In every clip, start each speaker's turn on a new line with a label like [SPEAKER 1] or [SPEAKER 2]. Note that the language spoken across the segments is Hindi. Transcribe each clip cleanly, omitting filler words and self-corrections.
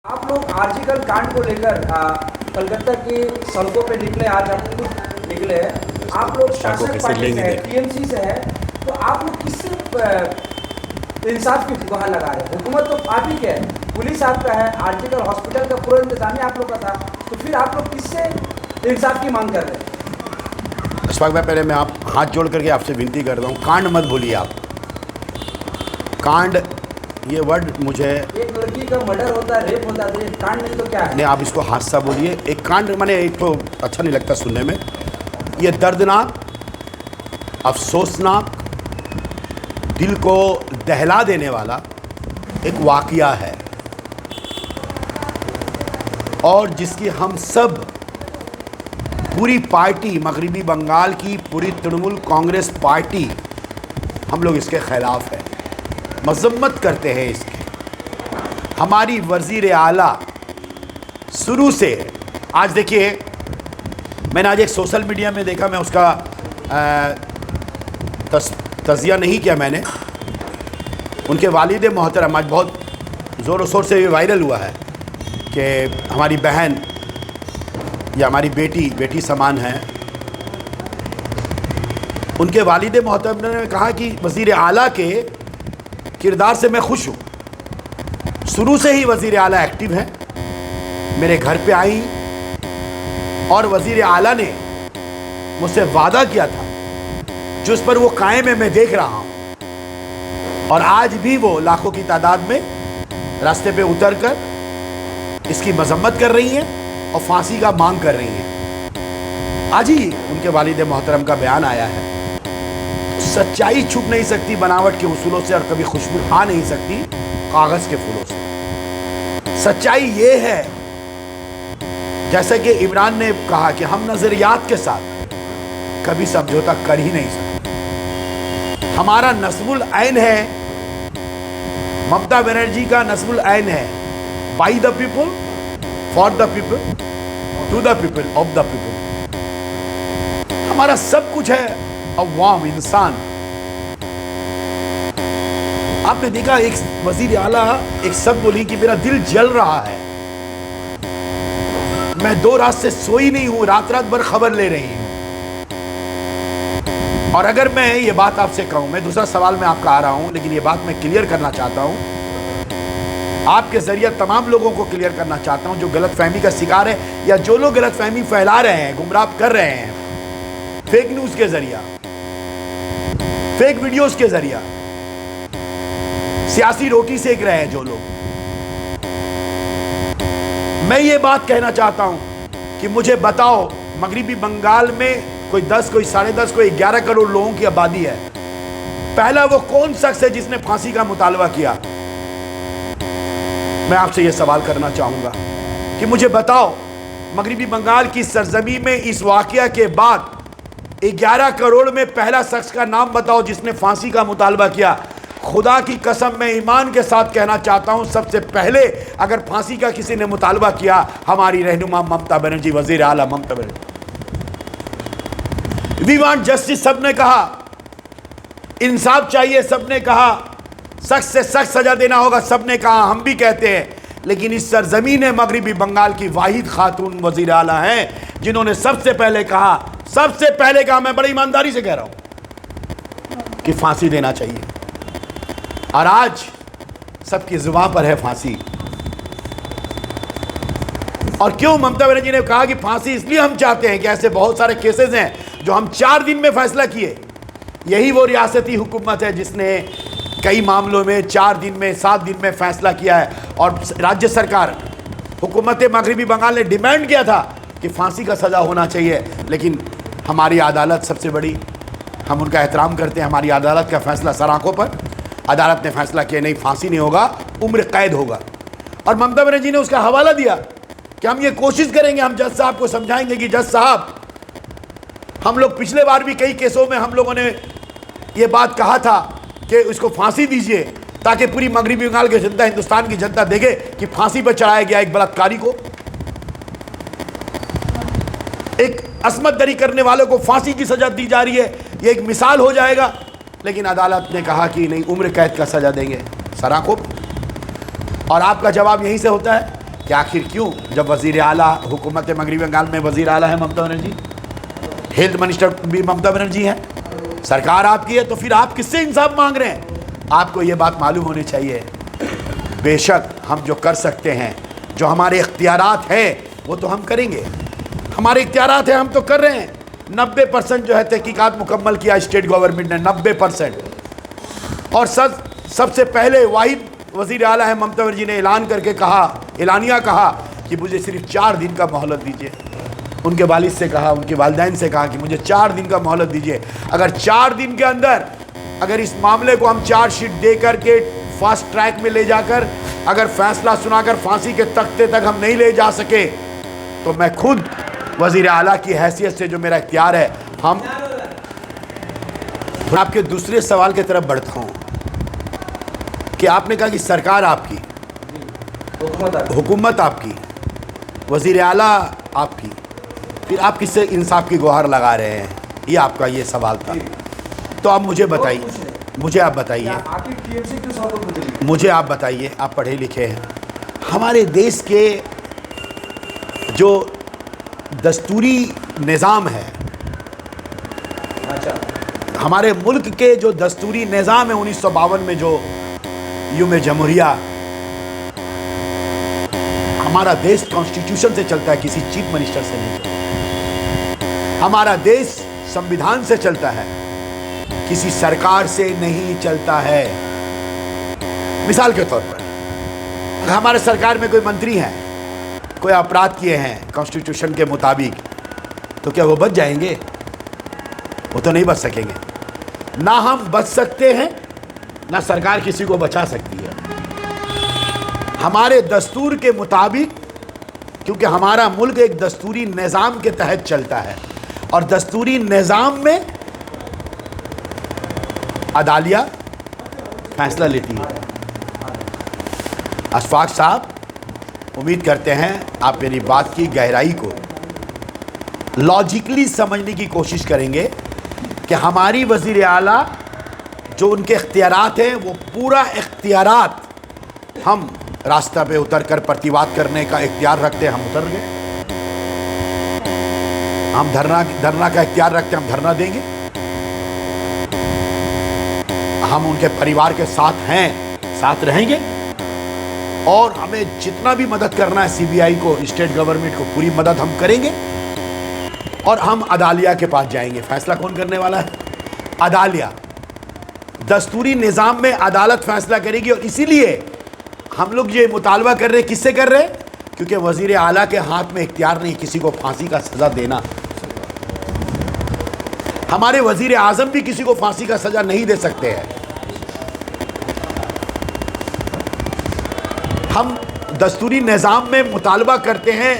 [SPEAKER 1] आप लोग आर्जिकल कांड को लेकर कलकत्ता की सड़कों पे निकले, आज आप खुद निकले हैं। आप लोग शासक पार्टी से है, टीएमसी से है, तो आप लोग किससे इंसाफ की गुहार लगा रहे हैं? हुकूमत तो आप ही के है, पुलिस आपका है, आर्जिकल हॉस्पिटल का पूरा इंतजाम आप लोग का था, तो फिर आप लोग किससे इंसाफ की मांग कर रहे हैं?
[SPEAKER 2] इस वक्त पहले मैं आप हाथ जोड़ करके आपसे विनती करता हूँ, कांड मत भूलिए आप। कांड ये वर्ड मुझे,
[SPEAKER 1] एक लड़की का मर्डर होता है, रेप होता है, कांड नहीं तो क्या है?
[SPEAKER 2] नहीं, आप इसको हादसा बोलिए। एक कांड माने एक तो अच्छा नहीं लगता सुनने में। ये दर्दनाक, अफसोसनाक, दिल को दहला देने वाला एक वाक़या है, और जिसकी हम सब पूरी पार्टी, मगरिबी बंगाल की पूरी तृणमूल कांग्रेस पार्टी, हम लोग इसके ख़िलाफ़ हैं, मज़म्मत करते हैं इसके। हमारी वज़ीर आला शुरू से, आज देखिए मैंने आज एक सोशल मीडिया में देखा, मैं उसका तज़िया नहीं किया मैंने, उनके वालिद मोहतरम, आज बहुत ज़ोर शोर से वायरल हुआ है कि हमारी बहन या हमारी बेटी समान है। उनके वालिद मोहतरम ने कहा कि वज़ीर आला के किरदार से मैं खुश हूँ। शुरू से ही वज़ीर आला एक्टिव हैं, मेरे घर पे आई और वज़ीर आला ने मुझसे वादा किया था जिस पर वो कायम है, मैं देख रहा हूँ। और आज भी वो लाखों की तादाद में रास्ते पे उतर कर इसकी मजम्मत कर रही हैं और फांसी का मांग कर रही हैं। आज ही उनके वालिद मोहतरम का बयान आया है। सच्चाई छुप नहीं सकती बनावट के उसूलों से, और कभी खुशबू आ नहीं सकती कागज के फूलों से। सच्चाई ये है, जैसे कि इमरान ने कहा कि हम नजरियात के साथ कभी समझौता कर ही नहीं सकते। हमारा नस्बुल ऐन है, ममता बनर्जी का नस्बुल ऐन है, by the people, for the people, to the people, of the people. हमारा सब कुछ है अवाम, इंसान। आपने देखा एक वज़ीर आला एक सब बोली कि मेरा दिल जल रहा है, मैं 2 रात से सोई नहीं हूं, रात भर खबर ले रही हूं। और अगर मैं ये बात आपसे कहूं, मैं दूसरा सवाल में आपका आ रहा हूं, लेकिन ये बात मैं क्लियर करना चाहता हूं, आपके जरिए तमाम लोगों को क्लियर करना चाहता हूं जो गलतफहमी का शिकार है, या जो लोग गलतफहमी फैला रहे हैं, गुमराह कर रहे हैं, फेक न्यूज़ के जरिया, फेक वीडियोस के जरिया, सियासी रोटी सेक रहे हैं जो लोग। मैं ये बात कहना चाहता हूं कि मुझे बताओ, मगरिबी बंगाल में कोई 10, कोई 10.5, कोई 11 करोड़ लोगों की आबादी है, पहला वो कौन शख्स है जिसने फांसी का मुतालबा किया? मैं आपसे ये सवाल करना चाहूंगा कि मुझे बताओ, मगरिबी बंगाल की सरजमी में इस वाकया के बाद 11 करोड़ में पहला शख्स का नाम बताओ जिसने फांसी का मुतालबा किया। खुदा की कसम, मैं ईमान के साथ कहना चाहता हूं, सबसे पहले अगर फांसी का किसी ने मुतालबा किया, हमारी रहनुमा ममता बनर्जी, वजीर आला Mamata Banerjee. We want justice, सबने कहा, इंसाफ चाहिए, सबने कहा, सख्त से सख्त सजा देना होगा, सबने कहा, हम भी कहते हैं। लेकिन इस सरजमीन मगरिबी बंगाल की वाहिद खातून वजीर आला हैं जिन्होंने सबसे पहले कहा, मैं बड़ी ईमानदारी से कह रहा हूं कि फांसी देना चाहिए। और आज सबकी जुबान पर है फांसी। और क्यों ममता बनर्जी ने कहा कि फांसी इसलिए हम चाहते हैं कि ऐसे बहुत सारे केसेस हैं जो हम 4 दिन में फैसला किए। यही वो रियासती हुकूमत है जिसने कई मामलों में 4 दिन में, 7 दिन में फैसला किया है। और राज्य सरकार, हुकूमत मगरिबी बंगाल ने डिमांड किया था कि फांसी का सज़ा होना चाहिए, लेकिन हमारी अदालत सबसे बड़ी, हम उनका एहतराम करते हैं, हमारी अदालत का फैसला सर आंखों पर, अदालत ने फैसला किया नहीं, फांसी नहीं होगा, उम्र कैद होगा। और ममता बनर्जी ने उसका हवाला दिया कि हम ये कोशिश करेंगे, हम जज साहब को समझाएंगे कि जज साहब, हम लोग पिछले बार भी कई केसों में हम लोगों ने ये बात कहा था कि इसको फांसी दीजिए, ताकि पूरी मगरिबी बंगाल की जनता, हिंदुस्तान की जनता देखे कि फांसी पर चढ़ाया गया एक बलात्कारी को, एक असमत दरी करने वालों को फांसी की सजा दी जा रही है, ये एक मिसाल हो जाएगा। लेकिन अदालत ने कहा कि नहीं, उम्र कैद का सजा देंगे, सर आंखों। और आपका जवाब यहीं से होता है कि आखिर क्यों, जब वज़ीर आला हुकूमत मगरबी बंगाल में वज़ीर आला है ममता बनर्जी, हेल्थ मिनिस्टर भी ममता बनर्जी है, सरकार आपकी है, तो फिर आप किससे इंसाफ मांग रहे हैं? आपको ये बात मालूम होनी चाहिए। बेशक हम जो कर सकते हैं, जो हमारे इख्तियारात हैं वो तो हम करेंगे, हमारे इख्तियारात हैं, हम तो कर रहे हैं। 90% जो है तहकीकात मुकम्मल किया स्टेट गवर्नमेंट ने, 90%। और सबसे पहले वाहिद वज़ीर आला है ममता बनर्जी ने ऐलान करके कहा, एलानिया कहा कि मुझे सिर्फ 4 दिन का मोहलत दीजिए। उनके वालिद से कहा, उनके वालिदैन से कहा कि मुझे 4 दिन का मोहलत दीजिए। अगर 4 दिन के अंदर अगर इस मामले को हम चार्जशीट दे करके फास्ट ट्रैक में ले जाकर अगर फैसला सुनाकर फांसी के तख्ते तक हम नहीं ले जा सके, तो मैं खुद वज़ीर आला की हैसियत से जो मेरा इख्तियार है, हम आपके दूसरे सवाल की तरफ बढ़ता हूँ कि आपने कहा कि सरकार आपकी, हुकूमत आपकी, वज़ीर आला आपकी, फिर आप किससे इंसाफ की गुहार लगा रहे हैं? ये आपका ये सवाल था। तो आप मुझे बताइए, मुझे आप बताइए, मुझे आप बताइए, आप पढ़े लिखे हैं, हमारे देश के जो दस्तूरी निज़ाम है,
[SPEAKER 1] अच्छा,
[SPEAKER 2] हमारे मुल्क के जो दस्तूरी निज़ाम है 1952 में जो यूम जमहूरिया, हमारा देश कॉन्स्टिट्यूशन से चलता है, किसी चीफ मिनिस्टर से नहीं चलता। हमारा देश संविधान से चलता है, किसी सरकार से नहीं चलता है। मिसाल के तौर पर अगर हमारे सरकार में कोई मंत्री हैं, कोई अपराध किए हैं कॉन्स्टिट्यूशन के मुताबिक, तो क्या वो बच जाएंगे? वो तो नहीं बच सकेंगे। ना हम बच सकते हैं, ना सरकार किसी को बचा सकती है। हमारे दस्तूर के मुताबिक, क्योंकि हमारा मुल्क एक दस्तूरी निज़ाम के तहत चलता है, और दस्तूरी निज़ाम में अदालिया फैसला लेती है। अशफाक साहब, उम्मीद करते हैं आप मेरी बात की गहराई को लॉजिकली समझने की कोशिश करेंगे कि हमारी वज़ीर आला जो उनके इख्तियारात हैं, वो पूरा इख्तियारात हम रास्ता पे उतर कर प्रतिवाद करने का इख्तियार रखते हैं, हम उतर गए। हम धरना का इख्तियार रखते हैं, हम धरना देंगे। हम उनके परिवार के साथ हैं, साथ रहेंगे, और हमें जितना भी मदद करना है सीबीआई को, स्टेट गवर्नमेंट को, पूरी मदद हम करेंगे। और हम अदालिया के पास जाएंगे। फैसला कौन करने वाला है? अदालिया। दस्तूरी निज़ाम में अदालत फैसला करेगी, और इसीलिए हम लोग ये मुतालबा कर रहे हैं। किससे कर रहे हैं? क्योंकि वज़ीर आला के हाथ में इख्तियार नहीं किसी को फांसी का सज़ा देना। हमारे वज़ीर आज़म भी किसी को फांसी का सज़ा नहीं दे सकते हैं। हम दस्तूरी निज़ाम में मुतालबा करते हैं,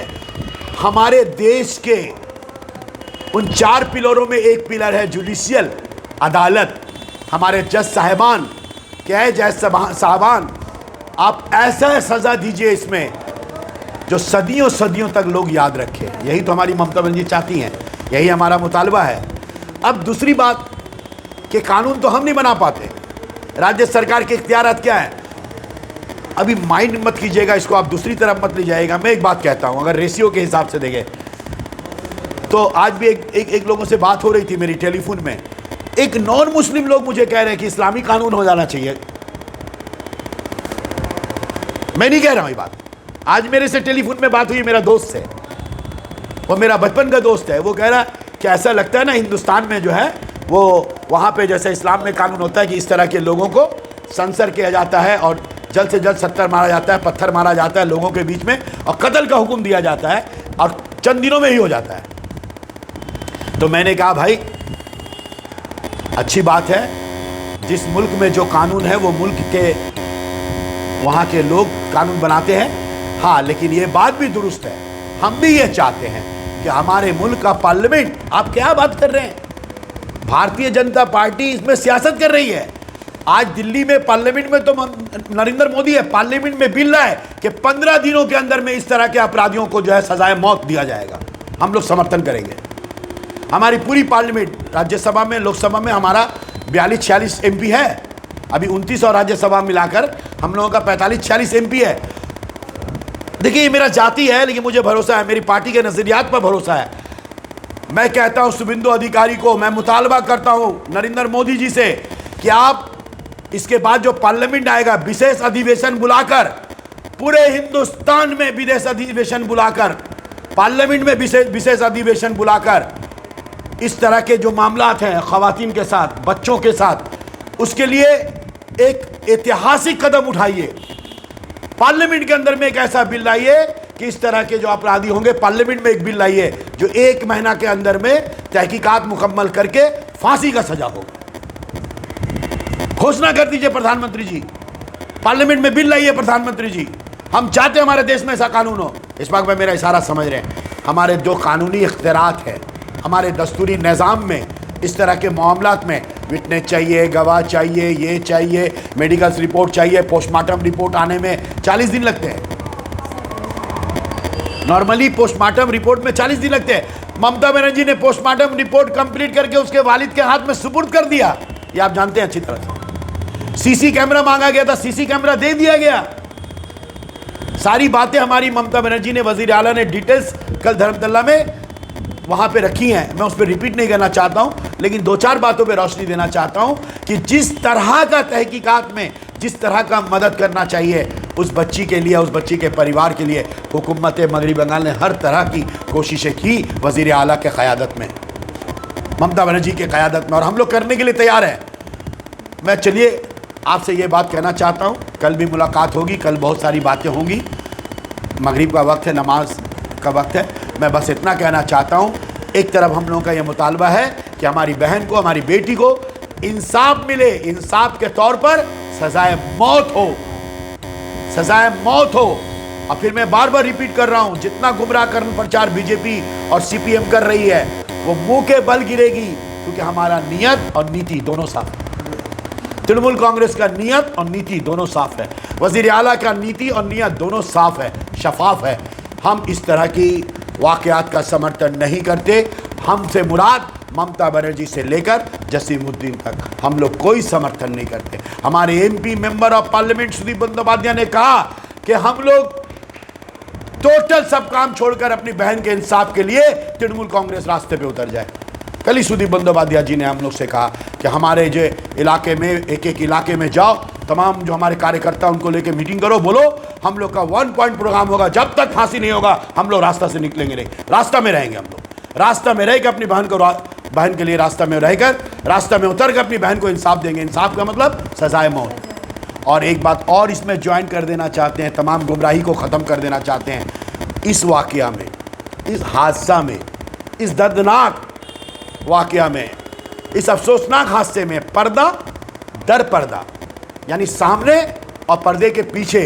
[SPEAKER 2] हमारे देश के उन 4 पिलरों में एक पिलर है जुडिशियल, अदालत। हमारे जज साहिबान क्या है, जज साहबान, आप ऐसा सज़ा दीजिए इसमें जो सदियों सदियों तक लोग याद रखें। यही तो हमारी ममता बनर्जी चाहती हैं, यही हमारा मुतालबा है। अब दूसरी बात कि कानून तो हम नहीं बना पाते, राज्य सरकार के इख्तियारात क्या है। अभी माइंड मत कीजिएगा इसको, आप दूसरी तरफ मत ले जाइएगा। मैं एक बात कहता हूँ, अगर रेशियो के हिसाब से देखें तो आज भी एक लोगों से बात हो रही थी मेरी टेलीफोन में, एक नॉन मुस्लिम लोग मुझे कह रहे हैं कि इस्लामी कानून हो जाना चाहिए। मैं नहीं कह रहा हूं ये बात, आज मेरे से टेलीफोन में बात हुई, मेरा दोस्त है, वो मेरा बचपन का दोस्त है। वो कह रहा कि ऐसा लगता है ना हिंदुस्तान में जो है वो वहाँ पे जैसे इस्लाम में कानून होता है कि इस तरह के लोगों को सेंसर किया जाता है और जल्द से जल्द सत्तर मारा जाता है, पत्थर मारा जाता है लोगों के बीच में, और कत्ल का हुक्म दिया जाता है और चंद दिनों में ही हो जाता है। तो मैंने कहा भाई अच्छी बात है, जिस मुल्क में जो कानून है वो मुल्क के वहाँ के लोग कानून बनाते हैं। हाँ, लेकिन ये बात भी दुरुस्त है, हम भी ये चाहते हैं कि हमारे मुल्क का पार्लियामेंट, आप क्या बात कर रहे हैं, भारतीय जनता पार्टी इसमें सियासत कर रही है। आज दिल्ली में पार्लियामेंट में तो नरेंद्र मोदी है, पार्लियामेंट में बिल रहा है कि 15 दिनों के अंदर में इस तरह के अपराधियों को जो है सजाए मौत दिया जाएगा। हम लोग समर्थन करेंगे। हमारी पूरी पार्लियामेंट, राज्यसभा में, लोकसभा में हमारा 42-46 MP है, अभी 29 और राज्यसभा मिलाकर हम लोगों का 45-46 MP है। देखिए, ये मेरा जाति है, लेकिन मुझे भरोसा है, मेरी पार्टी के नजरियात पर भरोसा है। मैं कहता हूं शुभेंदु अधिकारी को, मैं मुतालबा करता हूं नरेंद्र मोदी जी से कि आप इसके बाद जो पार्लियामेंट आएगा, विशेष अधिवेशन बुलाकर, पूरे हिंदुस्तान में विशेष अधिवेशन बुलाकर, पार्लियामेंट में विशेष अधिवेशन बुलाकर इस तरह के जो मामलात हैं ख़वातीन के साथ, बच्चों के साथ, उसके लिए एक ऐतिहासिक कदम उठाइए। पार्लियामेंट के अंदर में एक ऐसा बिल लाइए कि इस तरह के जो अपराधी होंगे, पार्लियामेंट में एक बिल लाइए जो 1 महीना के अंदर में तहकीकात मुकम्मल करके फांसी का सजा हो। घोषणा कर दीजिए प्रधानमंत्री जी, पार्लियामेंट में बिल लाइए प्रधानमंत्री जी। हम चाहते हैं हमारे देश में ऐसा कानून हो। इस वक्त में मेरा इशारा समझ रहे हैं, हमारे जो कानूनी इख्तियारात है, हमारे दस्तूरी निज़ाम में इस तरह के मामलात में विटनेस चाहिए, गवाह चाहिए, ये चाहिए, मेडिकल रिपोर्ट चाहिए, पोस्टमार्टम रिपोर्ट आने में 40 दिन लगते हैं। नॉर्मली पोस्टमार्टम रिपोर्ट में 40 दिन लगते हैं। ममता बनर्जी ने पोस्टमार्टम रिपोर्ट कंप्लीट करके उसके वालिद के हाथ में सुपुर्द कर दिया, ये आप जानते हैं अच्छी तरह से। सीसी कैमरा मांगा गया था, सीसी कैमरा दे दिया गया। सारी बातें हमारी ममता बनर्जी ने, वजीर आला ने डिटेल्स कल धर्मतल्ला में वहाँ पे रखी हैं। मैं उस पर रिपीट नहीं करना चाहता हूँ, लेकिन 2-4 बातों पे रोशनी देना चाहता हूँ कि जिस तरह का तहकीकात में, जिस तरह का मदद करना चाहिए उस बच्ची के लिए, उस बच्ची के परिवार के लिए, हुकूमत मगरबी बंगाल ने हर तरह की कोशिशें की वज़ीर आला के क़यादत में, ममता बनर्जी के क़यादत में, और हम लोग करने के लिए तैयार हैं। मैं चलिए आपसे ये बात कहना चाहता हूँ, कल भी मुलाकात होगी, कल बहुत सारी बातें होंगी, मगरिब का वक्त है, नमाज का वक्त है। मैं बस इतना कहना चाहता हूँ, एक तरफ हम लोगों का ये मुतालबा है कि हमारी बहन को, हमारी बेटी को इंसाफ मिले, इंसाफ के तौर पर सजाए मौत हो, सजाए मौत हो। और फिर मैं बार बार रिपीट कर रहा हूँ, जितना गुमराह करन प्रचार बीजेपी और सीपीएम कर रही है वो मुंह के बल गिरेगी, क्योंकि हमारा नियत और नीति दोनों साफ है। तृणमूल कांग्रेस का नियत और नीति दोनों साफ है, वज़ीर आला का नीति और नियत दोनों साफ है, शफाफ है। हम इस तरह की वाक़यात का समर्थन नहीं करते। हमसे मुराद ममता बनर्जी से लेकर जसीमुद्दीन तक हम लोग कोई समर्थन नहीं करते। हमारे MP member of parliament Sudip Bandopadhyay ने कहा कि हम लोग टोटल सब काम छोड़कर अपनी बहन के इंसाफ के लिए तृणमूल कांग्रेस रास्ते पे उतर जाए। कल ही सुदीप बंदोपाध्याय जी ने हम लोग से कहा कि हमारे जो इलाके में, एक एक इलाके में जाओ, तमाम जो हमारे कार्यकर्ता उनको लेके मीटिंग करो, बोलो हम लोग का 1 पॉइंट प्रोग्राम होगा, जब तक फांसी नहीं होगा हम लोग रास्ता से निकलेंगे नहीं, रास्ता में रहेंगे। हम लोग रास्ता में रहकर अपनी बहन के लिए रास्ता में रहकर, रास्ता में उतर कर अपनी बहन को इंसाफ देंगे। इंसाफ का मतलब सजाए मौत। और एक बात और इसमें ज्वाइन कर देना चाहते हैं, तमाम गुमराही को ख़त्म कर देना चाहते हैं। इस वाक़या में, इस हादसा में, इस दर्दनाक वाक़या में, इस अफसोसनाक हादसे में पर्दा दर पर्दा, यानी सामने और पर्दे के पीछे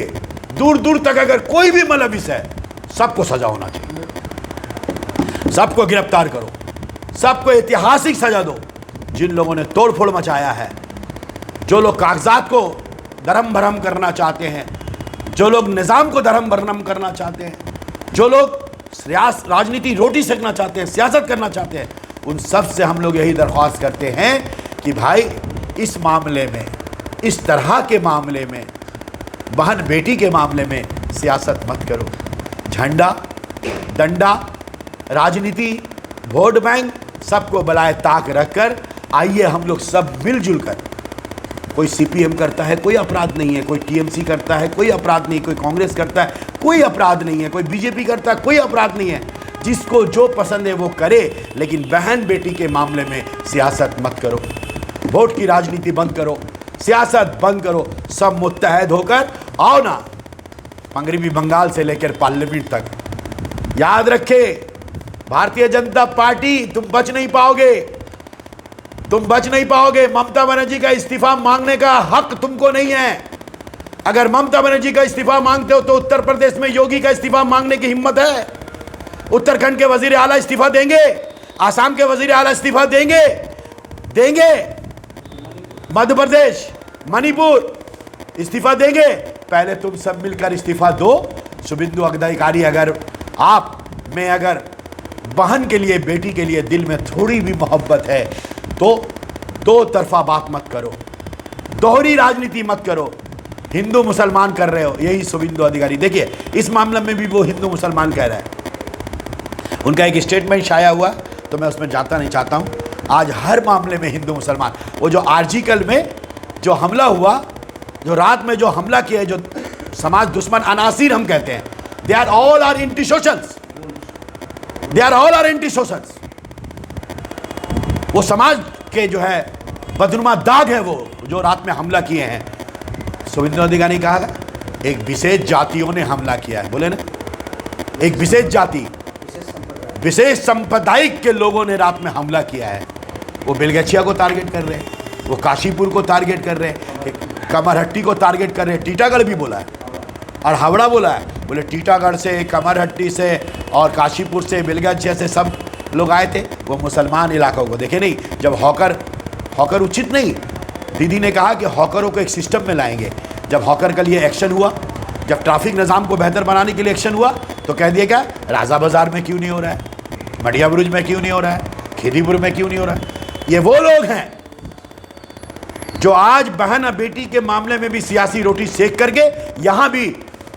[SPEAKER 2] दूर दूर तक अगर कोई भी मुलविस है, सबको सजा होना चाहिए। सबको गिरफ्तार करो, सबको ऐतिहासिक सजा दो। जिन लोगों ने तोड़ फोड़ मचाया है, जो लोग कागजात को धर्म भरम करना चाहते हैं, जो लोग निज़ाम को धर्म भरम करना चाहते हैं, जो लोग राजनीति रोटी सेकना चाहते हैं, सियासत करना चाहते हैं, उन सब से हम लोग यही दरख्वास्त करते हैं कि भाई इस मामले में, इस तरह के मामले में, बहन बेटी के मामले में सियासत मत करो। झंडा, डंडा, राजनीति, वोट बैंक सबको बलाए ताक रखकर आइए हम लोग सब मिलजुल कर, कोई सीपीएम करता है कोई अपराध नहीं है, कोई टीएमसी करता है कोई अपराध नहीं, कोई कांग्रेस करता है कोई अपराध नहीं है, कोई बीजेपी करता है कोई अपराध नहीं है। जिसको जो पसंद है वो करे, लेकिन बहन बेटी के मामले में सियासत मत करो, वोट की राजनीति बंद करो, सियासत बंद करो। सब मुत्तहद होकर आओ ना, मगरबी बंगाल से लेकर पार्लियामेंट तक। याद रखे, भारतीय जनता पार्टी तुम बच नहीं पाओगे, तुम बच नहीं पाओगे। ममता बनर्जी का इस्तीफा मांगने का हक तुमको नहीं है। अगर ममता बनर्जी का इस्तीफा मांगते हो तो उत्तर प्रदेश में योगी का इस्तीफा मांगने की हिम्मत है? उत्तराखंड के वजीर आला इस्तीफा देंगे? आसाम के वजीर आला इस्तीफा देंगे? मध्य प्रदेश, मणिपुर इस्तीफा देंगे? पहले तुम सब मिलकर इस्तीफा दो। शुभेंदु अधिकारी, अगर आप में अगर बहन के लिए, बेटी के लिए दिल में थोड़ी भी मोहब्बत है तो दो तरफा बात मत करो, दोहरी राजनीति मत करो। हिंदू मुसलमान कर रहे हो, यही शुभेंदु अधिकारी। देखिए इस मामले में भी वो हिंदू मुसलमान कह रहा है। उनका एक स्टेटमेंट आया हुआ, तो मैं उसमें जाता नहीं चाहता हूँ। आज हर मामले में हिंदू मुसलमान, वो जो आर्जिकल में जो हमला हुआ, जो रात में जो हमला किया है, जो समाज दुश्मन अनासिर हम कहते हैं, they are all are anti socials, they are all are anti socials. वो समाज के जो है बदनुमा दाग है वो जो रात में हमला किए हैं। शुभेंदु अधिकारी ने कहा एक विशेष जातियों ने हमला किया है, बोले ना, एक विशेष जाति, विशेष संप्रदायिक के लोगों ने रात में हमला किया है। वो बेलगछिया को टारगेट कर रहे हैं, वो काशीपुर को टारगेट कर रहे हैं, कमरहट्टी को टारगेट कर रहे हैं। टीटागढ़ भी बोला है और हावड़ा बोला है, बोले टीटागढ़ से, कमरहट्टी से और काशीपुर से, बेलगछिया से सब लोग आए थे। वो मुसलमान इलाकों को देखे नहीं। जब हॉकर उचित नहीं, दीदी ने कहा कि हॉकरों को एक सिस्टम में लाएंगे। जब हॉकर के लिए एक्शन हुआ, जब ट्रैफिक निज़ाम को बेहतर बनाने के लिए एक्शन हुआ, तो कह दिया क्या, राजा बाजार में क्यों नहीं हो रहा है, मढ़िया बुरुज में क्यों नहीं हो रहा है, खीरीपुर में क्यों नहीं हो रहा है। ये वो लोग हैं जो आज बहन और बेटी के मामले में भी सियासी रोटी सेक करके यहाँ भी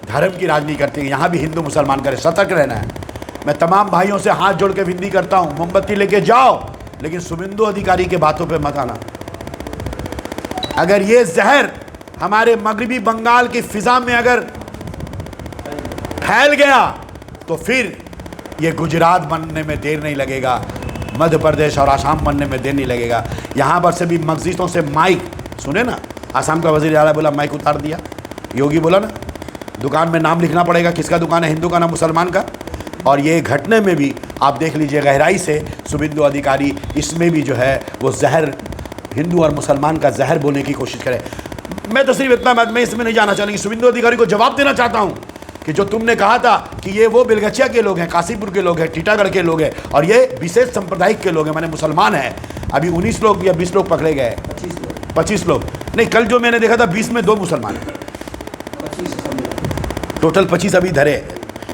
[SPEAKER 2] धर्म की राजनीति करते हैं, यहाँ भी हिंदू मुसलमान करें। सतर्क रहना है। मैं तमाम भाइयों से हाथ जोड़ के विनती करता हूँ, मोमबत्ती लेके जाओ, लेकिन शुभेंदु अधिकारी के बातों पे मत आना। अगर ये जहर हमारे मगरबी बंगाल की फिजा में अगर फैल गया तो फिर ये गुजरात बनने में देर नहीं लगेगा, मध्य प्रदेश और आसाम बनने में देर नहीं लगेगा। यहाँ पर से भी मस्जिदों से माइक सुने ना, आसाम का वज़ीर आला बोला माइक उतार दिया, योगी बोला ना दुकान में नाम लिखना पड़ेगा, किसका दुकान है, हिंदू का ना मुसलमान का। और ये घटने में भी आप देख लीजिए गहराई से शुभेंदु अधिकारी इसमें भी जो है वो जहर, हिंदू और मुसलमान का जहर बोलने की कोशिश करें। मैं तो सिर्फ इतना बात, मैं इसमें नहीं जाना चाहूँगी। शुभेंदु अधिकारी को जवाब देना चाहता हूँ कि जो तुमने कहा था कि ये वो बेलगछिया के लोग हैं, काशीपुर के लोग हैं, टीटागढ़ के लोग हैं और ये विशेष संप्रदायिक के लोग हैं, माने मुसलमान हैं। अभी 19 लोग या 20 लोग पकड़े गए, 25 लोग नहीं, कल जो मैंने देखा था 20 में 2 मुसलमान हैं, टोटल 25 अभी धरे।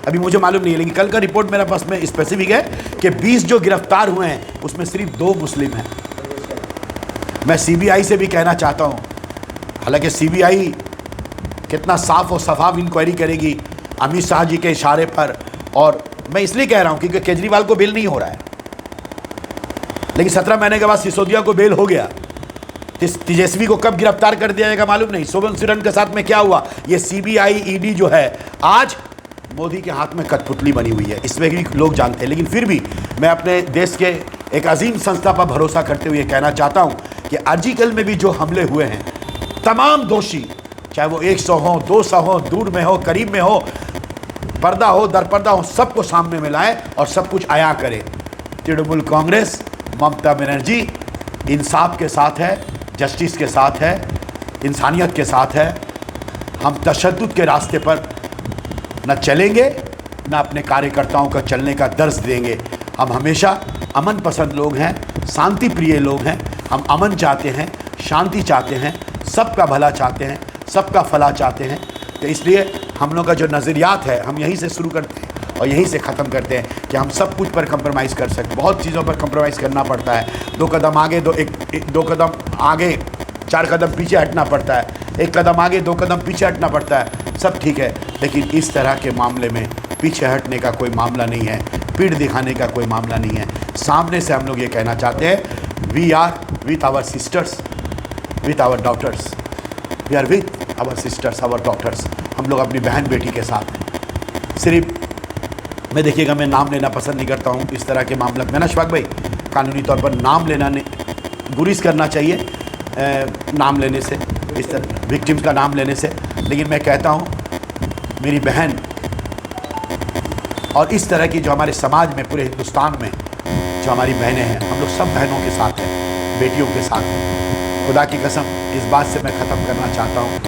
[SPEAKER 2] अभी मुझे मालूम नहीं है, लेकिन कल का रिपोर्ट मेरे पास में स्पेसिफिक है कि 20 जो गिरफ्तार हुए हैं उसमें सिर्फ 2 मुस्लिम हैं। मैं सीबीआई से भी कहना चाहता हूँ, हालांकि सीबीआई कितना साफ और शफाफ इंक्वायरी करेगी अमित शाह जी के इशारे पर, और मैं इसलिए कह रहा हूँ क्योंकि केजरीवाल को बेल नहीं हो रहा है, लेकिन 17 महीने के बाद सिसोदिया को बेल हो गया। तेजस्वी को कब गिरफ्तार कर दिया जाएगा मालूम नहीं। शोभन सोरेन के साथ में क्या हुआ, ये सीबीआई ईडी जो है आज मोदी के हाथ में कठपुतली बनी हुई है, इसमें भी लोग जानते हैं। लेकिन फिर भी मैं अपने देश के एक अजीम संस्था पर भरोसा करते हुए कहना चाहता हूँ कि आर्जिकल में भी जो हमले हुए हैं, तमाम दोषी, चाहे वो 100 हो, 200 हो, दूर में हो, करीब में हो, पर्दा हो, दरपर्दा हो, सबको सामने में लाए और सब कुछ आया करे। तृणमूल कांग्रेस, ममता बनर्जी इंसाफ के साथ है, जस्टिस के साथ है, इंसानियत के साथ है। हम तशद्दुद के रास्ते पर न चलेंगे, न अपने कार्यकर्ताओं का चलने का दर्ज देंगे। हम हमेशा अमन पसंद लोग हैं, शांति प्रिय लोग हैं। हम अमन चाहते हैं, शांति चाहते हैं, सबका भला चाहते हैं, सबका फला चाहते हैं। तो इसलिए हम लोग का जो नज़रियात है हम यहीं से शुरू करते हैं और यहीं से ख़त्म करते हैं कि हम सब कुछ पर कंप्रोमाइज़ कर सकते, बहुत चीज़ों पर कंप्रोमाइज़ करना पड़ता है। 2 कदम आगे, 2 कदम आगे, 4 कदम पीछे हटना पड़ता है, 1 कदम आगे 2 कदम पीछे हटना पड़ता है, सब ठीक है। लेकिन इस तरह के मामले में पीछे हटने का कोई मामला नहीं है, पीठ दिखाने का कोई मामला नहीं है। सामने से हम लोग ये कहना चाहते हैं, we are with our sisters, with our daughters, we are with our sisters, our daughters. हम लोग अपनी बहन बेटी के साथ हैं। सिर्फ मैं देखिएगा, मैं नाम लेना पसंद नहीं करता हूँ इस तरह के मामले में ना शफाक भाई, कानूनी तौर पर नाम लेना नहीं, गुरेज करना चाहिए नाम लेने से, इस तरह विक्टिम्स का नाम लेने से। लेकिन मैं कहता हूँ मेरी बहन और इस तरह की जो हमारे समाज में, पूरे हिंदुस्तान में जो हमारी बहनें हैं, हम लोग सब बहनों के साथ हैं, बेटियों के साथ हैं। खुदा की कसम इस बात से मैं ख़त्म करना चाहता हूँ,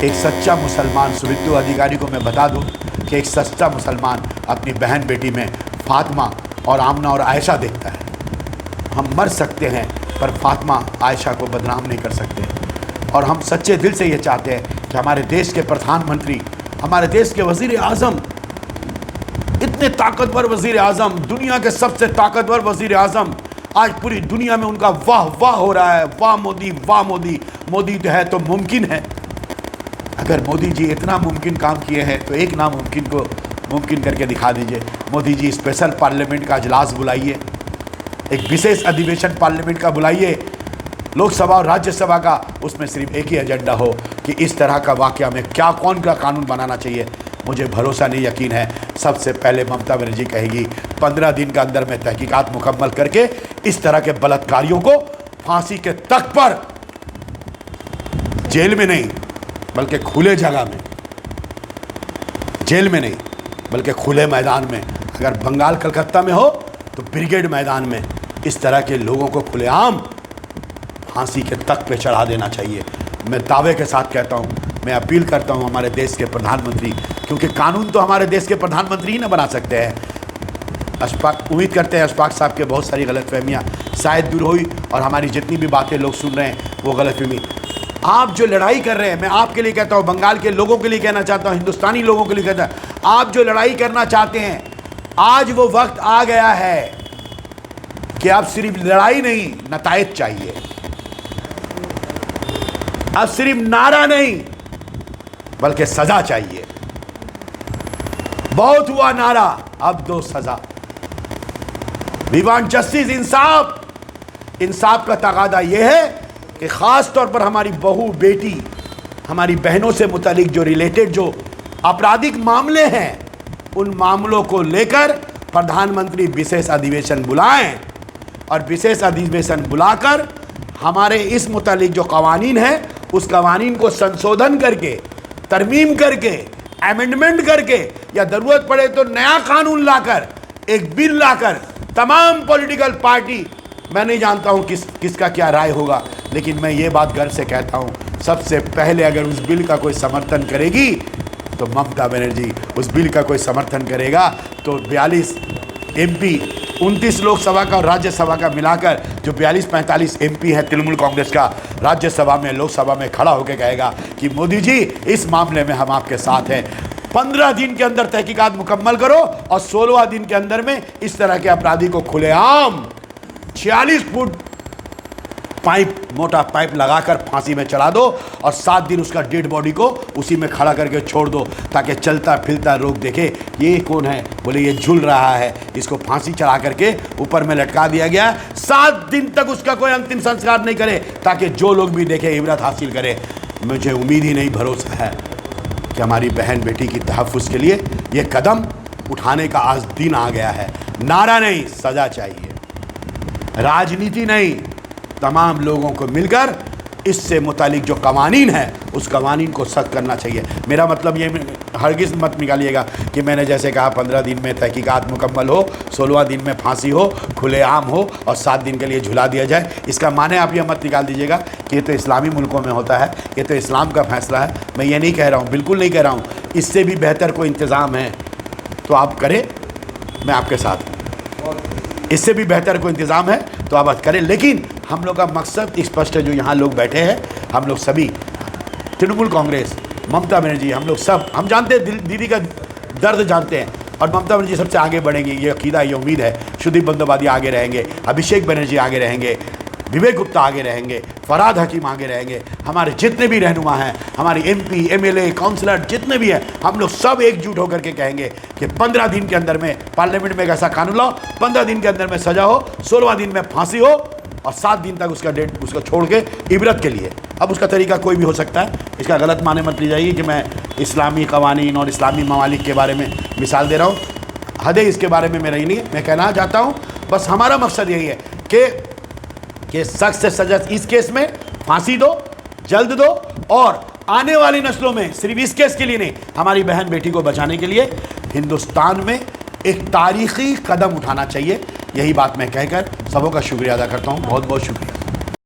[SPEAKER 2] एक सच्चा मुसलमान, शुभेंदु अधिकारी को मैं बता दूँ कि एक सच्चा मुसलमान अपनी बहन बेटी में फातिमा और आमना और आयशा देखता है। हम मर सकते हैं पर फातिमा आयशा को बदनाम नहीं कर सकते। और हम सच्चे दिल से ये चाहते हैं कि हमारे देश के प्रधानमंत्री, हमारे देश के वज़ीर आज़म, इतने ताकतवर वज़ीर आज़म, दुनिया के सबसे ताकतवर वज़ीर आज़म, आज पूरी दुनिया में उनका वाह वाह हो रहा है, वाह मोदी, वाह मोदी, मोदी तो है तो मुमकिन है। अगर मोदी जी इतना मुमकिन काम किए हैं तो एक नामुमकिन को मुमकिन करके दिखा दीजिए। मोदी जी स्पेशल पार्लियामेंट का इजलास बुलाइए, एक विशेष अधिवेशन पार्लियामेंट का बुलाइए, लोकसभा और राज्यसभा का, उसमें सिर्फ एक ही एजेंडा हो कि इस तरह का वाक़या में क्या कौन का कानून बनाना चाहिए। मुझे भरोसा नहीं, यकीन है सबसे पहले ममता बनर्जी कहेगी 15 दिन के अंदर में तहकीकात मुकम्मल करके इस तरह के बलात्कारियों को फांसी के तख्त पर, जेल में नहीं बल्कि खुले जगह में, जेल में नहीं बल्कि खुले मैदान में, अगर बंगाल कलकत्ता में हो तो ब्रिगेड मैदान में इस तरह के लोगों को खुलेआम फांसी के तख्त पे चढ़ा देना चाहिए। मैं दावे के साथ कहता हूँ, मैं अपील करता हूँ हमारे देश के प्रधानमंत्री, क्योंकि कानून तो हमारे देश के प्रधानमंत्री ही ना बना सकते हैं। अशफाक, उम्मीद करते हैं अशफाक साहब के बहुत सारी गलतफहमियाँ शायद दूर हुई और हमारी जितनी भी बातें लोग सुन रहे हैं वो गलतफहमी। आप जो लड़ाई कर रहे हैं, मैं आपके लिए कहता हूँ, बंगाल के लोगों के लिए कहना चाहता हूँ, हिंदुस्तानी लोगों के लिए कहता हूँ, आप जो लड़ाई करना चाहते हैं, आज वो वक्त आ गया है कि आप सिर्फ लड़ाई नहीं, नतायज चाहिए। अब सिर्फ नारा नहीं बल्कि सजा चाहिए। बहुत हुआ नारा, अब दो सजा। वी वांट जस्टिस, इंसाफ। इंसाफ का तकादा यह है कि ख़ास तौर पर हमारी बहू, बेटी, हमारी बहनों से मुतालिक जो रिलेटेड जो आपराधिक मामले हैं, उन मामलों को लेकर प्रधानमंत्री विशेष अधिवेशन बुलाएं और विशेष अधिवेशन बुलाकर हमारे इस मुतालिक जो कवानीन है उस कवानीन को संशोधन करके, तरमीम करके, अमेंडमेंट करके, या ज़रूरत पड़े तो नया कानून लाकर, एक बिल लाकर, तमाम पॉलिटिकल पार्टी, मैं नहीं जानता हूँ किसका क्या राय होगा, लेकिन मैं ये बात गर्व से कहता हूँ, सबसे पहले अगर उस बिल का कोई समर्थन करेगी तो ममता बनर्जी। उस बिल का कोई समर्थन करेगा तो 42 MP, 29 लोकसभा का और राज्यसभा का मिलाकर जो 42-45 MP है तृणमूल कांग्रेस का, राज्यसभा में, लोकसभा में खड़ा होकर कहेगा कि मोदी जी इस मामले में हम आपके साथ हैं। 15 दिन के अंदर तहकीकात मुकम्मल करो और 16वां दिन के अंदर में इस तरह के अपराधी को खुलेआम 46 फुट पाइप, मोटा पाइप लगाकर फांसी में चढ़ा दो और 7 दिन उसका डेड बॉडी को उसी में खड़ा करके छोड़ दो, ताकि चलता फिरता लोग देखे ये कौन है, बोले ये झूल रहा है, इसको फांसी चढ़ा करके ऊपर में लटका दिया गया। 7 दिन तक उसका कोई अंतिम संस्कार नहीं करे, ताकि जो लोग भी देखे इबरत हासिल करें। मुझे उम्मीद ही नहीं, भरोसा है कि हमारी बहन बेटी की तहफ़्फ़ुज़ के लिए ये कदम उठाने का आज दिन आ गया है। नारा नहीं, सज़ा चाहिए, राजनीति नहीं, तमाम लोगों को मिलकर इससे मुतालिक जो कवानीन है उस कवानीन को सख्त करना चाहिए। मेरा मतलब ये हरगिज़ मत निकालिएगा कि मैंने जैसे कहा 15 दिन में तहकीकात मुकम्मल हो, 16वां दिन में फांसी हो, खुलेआम हो और 7 दिन के लिए झुला दिया जाए। इसका माने आप ये मत निकाल दीजिएगा कि ये तो इस्लामी मुल्कों में होता है, ये तो इस्लाम का फैसला है। मैं ये नहीं कह रहा हूँ, बिल्कुल नहीं कह रहा हूँ। इससे भी बेहतर कोई इंतज़ाम है तो आप करें, मैं आपके साथ हूँ। इससे भी बेहतर कोई इंतज़ाम है तो आप करें, लेकिन हम लोग का मकसद स्पष्ट है। जो यहाँ लोग बैठे हैं, हम लोग सभी, तृणमूल कांग्रेस, ममता बनर्जी, हम लोग सब, हम जानते हैं दीदी का दर्द जानते हैं और ममता बनर्जी सबसे आगे बढ़ेंगी, ये अकीदा, ये उम्मीद है। सुदीप बंदोपाध्याय आगे रहेंगे, अभिषेक बनर्जी आगे रहेंगे, विवेक गुप्ता आगे रहेंगे, फरहाद हकीम आगे रहेंगे, हमारे जितने भी रहनुमा हैं, हमारे MP, MLA, काउंसलर जितने भी हैं, हम लोग सब एकजुट होकर के कहेंगे कि 15 दिन के अंदर में पार्लियामेंट में एक ऐसा कानून लाओ, 15 दिन के अंदर में सजा हो, 16वां दिन में फांसी हो और 7 दिन तक उसका डेट उसको छोड़ के इबरत के लिए। अब उसका तरीका कोई भी हो सकता है, इसका गलत माने मत लीजिए कि मैं इस्लामी कवानीन और इस्लामी ममालिक के बारे में मिसाल दे रहा हूँ। हदें इसके बारे में मेरा ही नहीं है। मैं कहना चाहता हूँ बस हमारा मकसद यही है कि सख्त से सजा इस केस में फांसी दो, जल्द दो, और आने वाली नस्लों में सिर्फ इस केस के लिए नहीं, हमारी बहन बेटी को बचाने के लिए हिंदुस्तान में एक तारीख़ी कदम उठाना चाहिए। यही बात मैं कहकर सबों का शुक्रिया अदा करता हूँ। बहुत बहुत शुक्रिया।